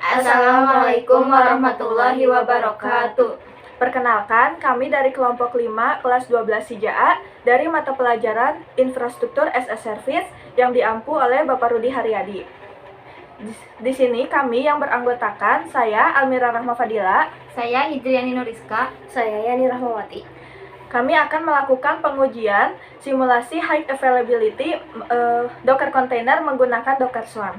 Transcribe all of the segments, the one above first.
Assalamualaikum warahmatullahi wabarakatuh. Perkenalkan, kami dari kelompok 5 kelas 12 CJA dari mata pelajaran Infrastruktur as a Service yang diampu oleh Bapak Rudi Haryadi. Di sini kami yang beranggotakan saya Almira Rahma Fadila, Saya Hidriani Nuriska, saya Yani Rahmawati. Kami akan melakukan pengujian simulasi high availability Docker container menggunakan Docker Swarm.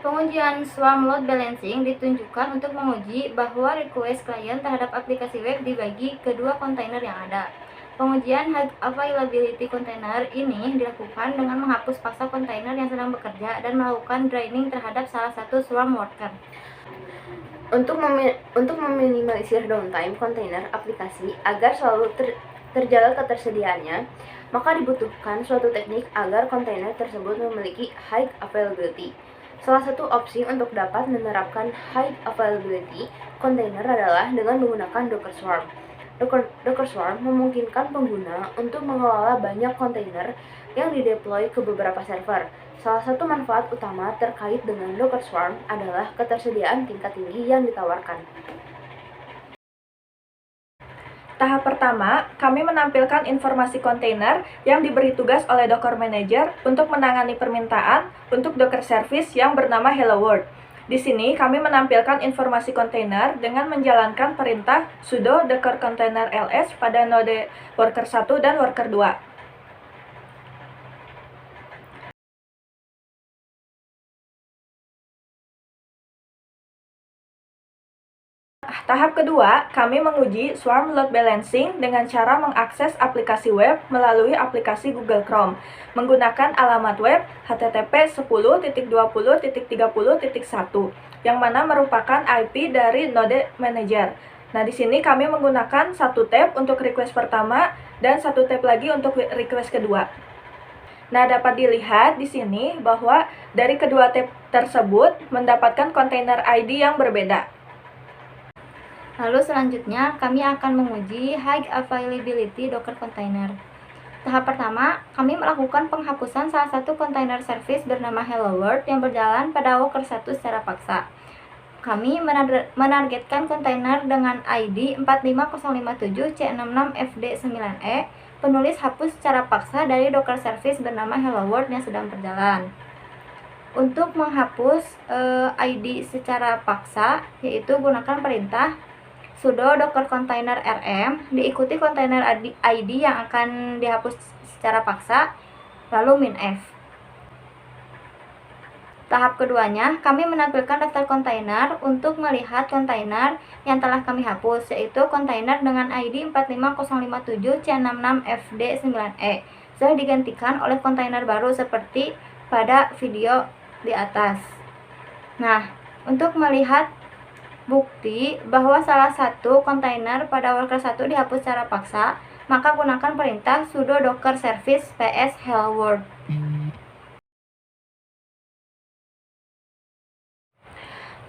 Pengujian Swarm Load Balancing ditunjukkan untuk menguji bahwa request klien terhadap aplikasi web dibagi ke dua kontainer yang ada. Pengujian High Availability Container ini dilakukan dengan menghapus paksa kontainer yang sedang bekerja dan melakukan draining terhadap salah satu swarm worker. Untuk meminimalisir downtime kontainer aplikasi agar selalu terjaga ketersediaannya, maka dibutuhkan suatu teknik agar kontainer tersebut memiliki high availability. Salah satu opsi untuk dapat menerapkan high availability container adalah dengan menggunakan Docker Swarm. Docker Swarm memungkinkan pengguna untuk mengelola banyak kontainer yang dideploy ke beberapa server. Salah satu manfaat utama terkait dengan Docker Swarm adalah ketersediaan tingkat tinggi yang ditawarkan. Tahap pertama, kami menampilkan informasi kontainer yang diberi tugas oleh Docker Manager untuk menangani permintaan untuk Docker Service yang bernama Hello World. Di sini kami menampilkan informasi kontainer dengan menjalankan perintah sudo docker container ls pada node worker 1 dan worker 2. Tahap kedua, kami menguji Swarm Load Balancing dengan cara mengakses aplikasi web melalui aplikasi Google Chrome menggunakan alamat web http://10.20.30.1 yang mana merupakan IP dari node manager. Nah, di sini kami menggunakan satu tab untuk request pertama dan satu tab lagi untuk request kedua. Nah, dapat dilihat di sini bahwa dari kedua tab tersebut mendapatkan kontainer ID yang berbeda. Lalu selanjutnya kami akan menguji High Availability Docker Container. Tahap pertama, kami melakukan penghapusan salah satu kontainer service bernama Hello World yang berjalan pada worker 1 secara paksa. Kami menargetkan kontainer dengan ID 45057C66FD9E penulis hapus secara paksa dari Docker service bernama Hello World yang sedang berjalan. Untuk menghapus ID secara paksa, yaitu gunakan perintah sudo docker container rm diikuti kontainer ID yang akan dihapus secara paksa, lalu -f. Tahap keduanya, kami menampilkan daftar kontainer untuk melihat kontainer yang telah kami hapus, yaitu kontainer dengan ID 45057C66FD9E sudah digantikan oleh kontainer baru seperti pada video di atas. Nah, untuk melihat bukti bahwa salah satu kontainer pada worker 1 dihapus secara paksa, maka gunakan perintah sudo docker service ps hello world.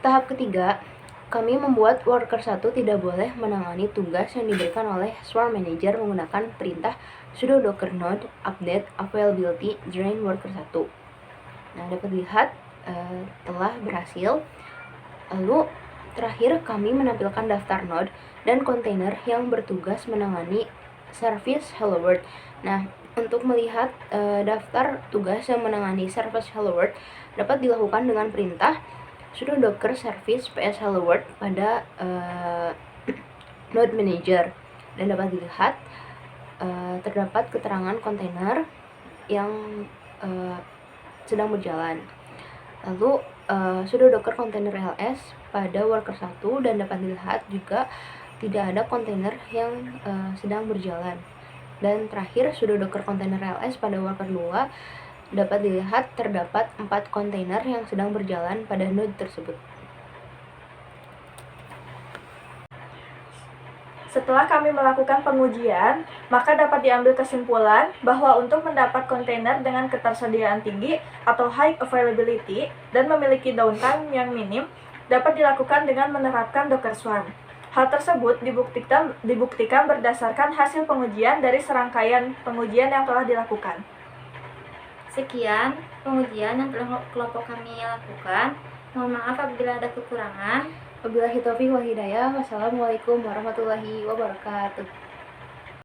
Tahap ketiga, kami membuat worker 1 tidak boleh menangani tugas yang diberikan oleh Swarm Manager menggunakan perintah sudo docker node update availability drain worker 1. Nah, dapat dilihat telah berhasil. Lalu terakhir, kami menampilkan daftar node dan kontainer yang bertugas menangani service Hello World. Nah, untuk melihat daftar tugas yang menangani service Hello World dapat dilakukan dengan perintah sudo docker service ps Hello World pada node manager, dan dapat dilihat terdapat keterangan kontainer yang sedang berjalan. Lalu sudo docker container ls pada worker 1, dan dapat dilihat juga tidak ada kontainer yang sedang berjalan. Dan terakhir, sudo docker container ls pada worker 2, dapat dilihat terdapat 4 kontainer yang sedang berjalan pada node tersebut. Setelah kami melakukan pengujian, maka dapat diambil kesimpulan bahwa untuk mendapat kontainer dengan ketersediaan tinggi atau high availability dan memiliki downtime yang minim dapat dilakukan dengan menerapkan Docker Swarm. Hal tersebut dibuktikan berdasarkan hasil pengujian dari serangkaian pengujian yang telah dilakukan. Sekian pengujian yang telah kelompok kami lakukan. Mohon maaf apabila ada kekurangan. Wabillahi taufiq wal hidayah. Wassalamualaikum warahmatullahi wabarakatuh.